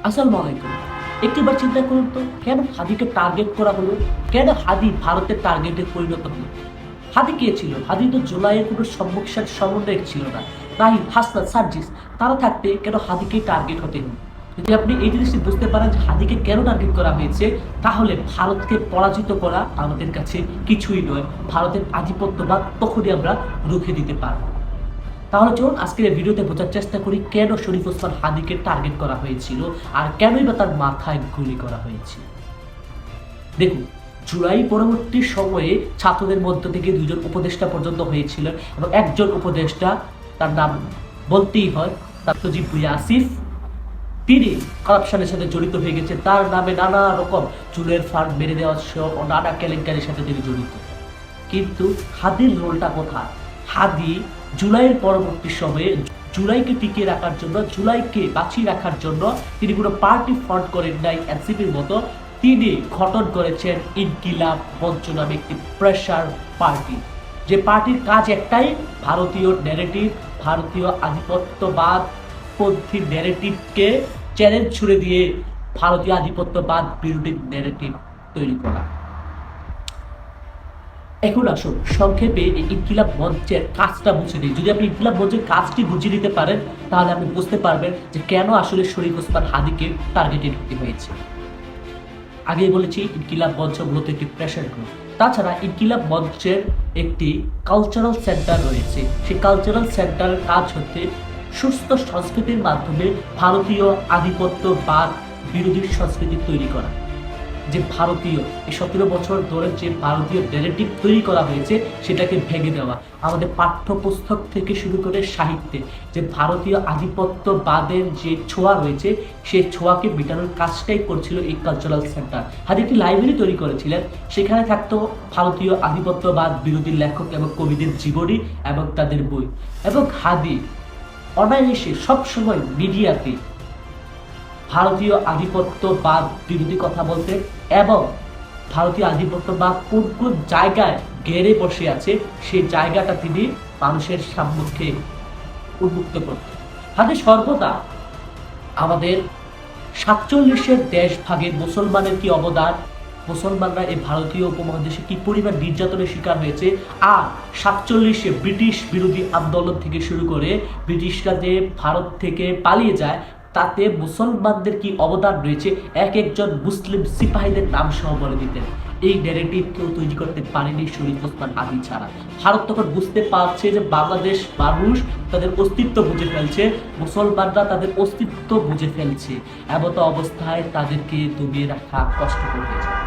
আসসালামু আলাইকুম। একটিবার চিন্তা করুন তো, কেন হাদিকে টার্গেট করা হলো? কেন হাদি ভারতের টার্গেটে পরিণত হলো? হাদি কে ছিল? হাদি তো জুলাইয়ের কোনো সম্মুখসার সমন্বয়ক ছিল না। রাহিম, হাসনাত, সার্জিস তারা থাকতে কেন হাদিকে টার্গেট হতে হলো? যদি আপনি এই জিনিসটি বুঝতে পারেন যে হাদিকে কেন টার্গেট করা হয়েছে, তাহলে ভারতকে পরাজিত করা আমাদের কাছে কিছুই নয়। ভারতের আধিপত্যবাদ তখনই আমরা রুখে দিতে পারবো। তাহলে চলুন আজকের এই ভিডিওতে বোঝার চেষ্টা করি কেন শরীফ ওসমান হাদিকে টার্গেট করা হয়েছিল আর কেনই বা তার মাথায় গুলি করা হয়েছিল। দেখুন, জুলাই পরবর্তী সময়ে ছাত্রদের মধ্য থেকে দুজন উপদেষ্টা পর্যন্ত হয়েছিল এবং একজন উপদেষ্টা, তার নাম বলতেই হয়, তার সজীব ভুইয়া আসিফ, তিনি করাপশনের সাথে জড়িত হয়ে গেছে। তার নামে নানা রকম চুলের ফান্ড মেরে দেওয়া সহ নানা কেলেঙ্কারির সাথে তিনি জড়িত। কিন্তু হাদির রোলটা কোথায়? হাদি জুলাইয়ের পরবর্তী সময়ে জুলাইকে টিকিয়ে রাখার জন্য, জুলাইকে বাঁচিয়ে রাখার জন্য তিনি কোনো পার্টি ফন্ড করেন নাই এনসিপির মতো। তিনি গঠন করেছেন ইনকিলাব মঞ্চ নামে একটি প্রেসার পার্টি, যে পার্টির কাজ একটাই, ভারতীয় ন্যারেটিভ, ভারতীয় আধিপত্যবাদ পন্থী ন্যারেটিভকে চ্যালেঞ্জ ছুড়ে দিয়ে ভারতীয় আধিপত্যবাদ বিরোধী ন্যারেটিভ তৈরি করা। এখন আসুন সংক্ষেপে এই ইনকিলাব মঞ্চের কাজটা বুঝে নিই। যদি আপনি ইনকিলাব মঞ্চের কাজটি বুঝে নিতে পারেন, তাহলে আপনি বুঝতে পারবেন যে কেন আসলে শরীফ ওসমান হাদিকে টার্গেটেড হতে হয়েছে। আগেই বলেছি, ইনকিলাব মঞ্চ মূলত একটি প্রেসার গ্রুপ। তাছাড়া ইনকিলাব মঞ্চের একটি কালচারাল সেন্টার রয়েছে। সেই কালচারাল সেন্টারের কাজ হচ্ছে সুস্থ সংস্কৃতির মাধ্যমে ভারতীয় আধিপত্যবাদ বিরোধী সংস্কৃতি তৈরি করা। যে ভারতীয় এই 17 বছর ধরে যে ভারতীয় ন্যারেটিভ তৈরি করা হয়েছে, সেটাকে ভেঙে দেওয়া। আমাদের পাঠ্যপুস্তক থেকে শুরু করে সাহিত্যে যে ভারতীয় আধিপত্যবাদের যে ছোঁয়া রয়েছে, সেই ছোঁয়াকে মেটানোর কাজটাই করছিল এই কালচারাল সেন্টার। হাদি একটি লাইব্রেরি তৈরি করেছিলেন, সেখানে থাকতো ভারতীয় আধিপত্যবাদ বিরোধী লেখক এবং কবিদের জীবনী এবং তাদের বই। এবং হাদি অনায়াসে সবসময় মিডিয়াতে ভারতীয় আধিপত্যবাদ বিরোধী কথা বলতে এবং ভারতীয় আধিপত্যবাদ কোন কোন জায়গায় ঘেরে বসে আছে সেই জায়গাটা তিনি মানুষের সম্মুখে উন্মুক্ত করতেন। হাদি সর্বদা আমাদের 47-এর দেশ ভাগে মুসলমানের কি অবদান, মুসলমানরা এই ভারতীয় উপমহাদেশে কি পরিমাণ নির্যাতনের শিকার হয়েছে, আর 47-এ ব্রিটিশ বিরোধী আন্দোলন থেকে শুরু করে ব্রিটিশরা যে ভারত থেকে পালিয়ে যায়, তাতে মুসলমানদের কি অবদান রয়েছে, এক একজন মুসলিম সিপাহীদের নাম সহ বলে দিতেন। এই ন্যারেটিভ কেউ তৈরি করতে পারেনি শরীফ ওসমান হাদি ছাড়া। ভারত তখন বুঝতে পারছে যে বাংলাদেশ মানুষ তাদের অস্তিত্ব বুঝে ফেলছে, মুসলমানরা তাদের অস্তিত্ব বুঝে ফেলছে। এমতো অবস্থায় তাদেরকে দমিয়ে রাখা কষ্টকর হয়ে যায়।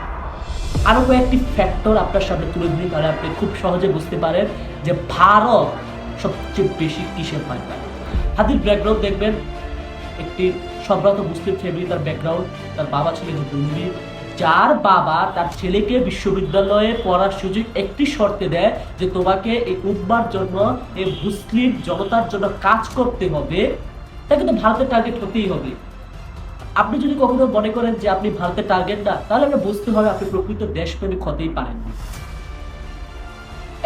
আরো কয়েকটি ফ্যাক্টর আপনার সামনে তুলে ধরি, তাহলে আপনি খুব সহজে বুঝতে পারেন যে ভারত সবচেয়ে বেশি কিসে ভয় পায়। হাদির ব্যাকগ্রাউন্ড দেখবেন, একটি সম্ভ্রান্ত মুসলিম ফ্যামিলি তার ব্যাকগ্রাউন্ড। তার বাবা ছিলেন জঙ্গি, যার বাবা তার ছেলেকে বিশ্ববিদ্যালয়ে পড়ার সুযোগ একটি শর্তে দেয় যে তোমাকে এই উম্মার জন্য, এই মুসলিম জনতার জন্য কাজ করতে হবে, তাকে তো ভারতের টার্গেট হতেই হবে। আপনি যদি কখনো মনে করেন যে আপনি ভারতের টার্গেট না, তাহলে আমরা বুঝতে হবে আপনি প্রকৃত দেশপ্রেমিক হতেই পারেন না।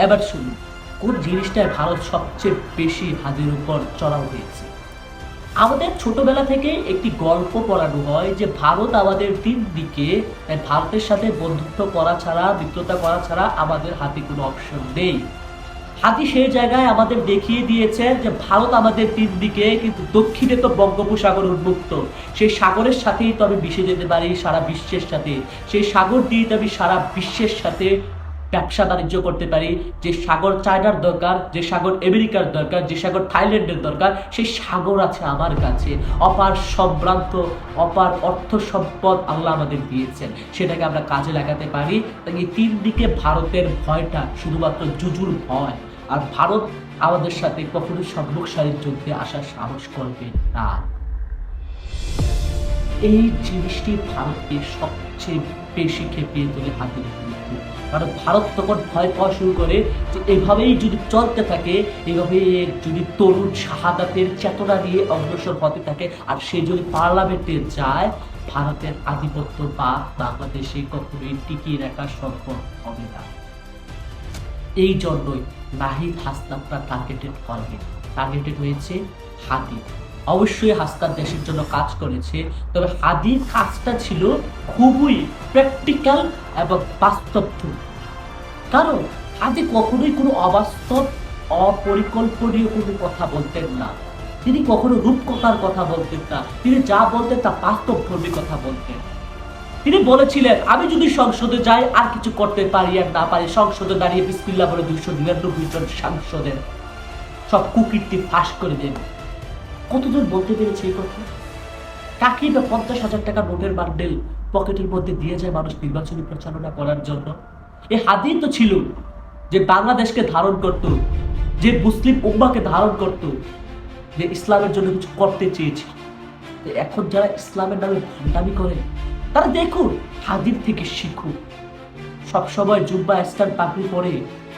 এবার শুনুন কোন জিনিসটায় ভারত সবচেয়ে বেশি হাদির উপর চড়াও হয়েছে। আমাদের ছোটবেলা থেকে একটি গল্প পড়ানো হয় যে ভারত আমাদের তিন দিকে, ভারতের সাথে বন্ধুত্ব করা ছাড়া, মিত্রতা করা ছাড়া আমাদের হাতে কোনো অপশন নেই। হাদি সেই জায়গায় আমাদের দেখিয়ে দিয়েছে যে ভারত আমাদের তিন দিকে, কিন্তু দক্ষিণে তো বঙ্গোপসাগর উন্মুক্ত। সেই সাগরের সাথেই তো আমি মিশে যেতে পারি সারা বিশ্বের সাথে, সেই সাগর দিয়ে তো আমি সারা বিশ্বের সাথে ব্যবসা বাণিজ্য করতে পারি। যে সাগর চায়নার দরকার, যে সাগর আমেরিকার দরকার, যে সাগর থাইল্যান্ডের দরকার, সেই সাগর আছে আমার কাছে। অপার সম্ভ্রান্ত, অপার অর্থ সম্পদ আল্লাহ আমাদের দিয়েছেন, সেটাকে আমরা কাজে লাগাতে পারি। তাই এই তিন দিকে ভারতের ভয়টা শুধুমাত্র জুজুর ভয়, আর ভারত আমাদের সাথে কখনো সম্মুখ সারির যুদ্ধে আসার সাহস করবে না। এই জিনিসটি ভারতকে সবচেয়ে বেশি খেপিয়ে তোলে হাদির বিরুদ্ধে। কারণ ভারত তখন ভয় পাওয়া শুরু করে যে এভাবেই যদি চলতে থাকে, এভাবে যদি তরুণ শাহাদাতের চেতনা নিয়ে অগ্রসর হতে থাকে, আর সে যদি পার্লামেন্টে যায়, ভারতের আধিপত্য বা বাংলাদেশে কখনোই টিকিয়ে রাখা সম্ভব হবে না। এই জন্যই নাহিদ হাসনাতরা টার্গেটেড হয়েছে হাদি। অবশ্যই হাসনাত দেশের জন্য কাজ করেছে, তবে হাদির কাজটা ছিল খুবই প্র্যাকটিক্যাল এবং বাস্তব। কারণ হাদি কখনোই কোনো অবাস্তব অপরিকল্পনীয় কোনো কথা বলতেন না, তিনি কখনো রূপকথার কথা বলতেন না, তিনি যা বলতেন তা বাস্তবধর্মী কথা বলতেন। তিনি বলেছিলেন, আমি যদি সংসদে যাই আর কিছু করতে পারি আর না পারি, সংসদে দাঁড়িয়ে বিসমিল্লাহ বলে 299 জন সাংসদের সব কুকীর্তি ফাঁস করে দেন। কতজন বলতে পেরেছে এই কথা? কাকে বা 50,000 টাকা নোটের বান্ডেল পকেটের মধ্যে দিয়ে যায় মানুষ নির্বাচনী প্রচারণা করার জন্য? এই হাদি তো ছিল যে বাংলাদেশকে ধারণ করত, যে মুসলিম উম্মাকে ধারণ করত, যে ইসলামের জন্য কিছু করতে চেয়েছে। এখন যারা ইসলামের নামে ভণ্ডামি করে তারা দেখুন, হাদির থেকে শিখুন। সবসময় জুব্বা স্টার পাগড়ি পরে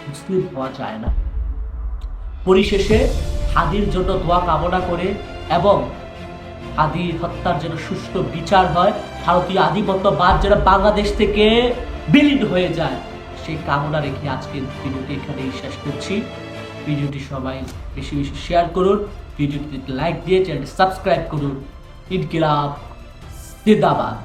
মুসলিম হওয়া যায় না। পরিশেষে হাদির জন্য দোয়া কামনা করে এবং হাদির হত্যার যেন সুষ্ঠু বিচার হয়, ভারতীয় আধিপত্যবাদ যেন বাংলাদেশ থেকে বিলীন হয়ে যায়, সেই কামনা রেখে আজকের ভিডিওটি এখানেই শেষ করছি। ভিডিওটি সবাই বেশি বেশি শেয়ার করুন, ভিডিওটিতে লাইক দিয়ে চ্যানেলটি সাবস্ক্রাইব করুন। ইনকিলাব জিন্দাবাদ।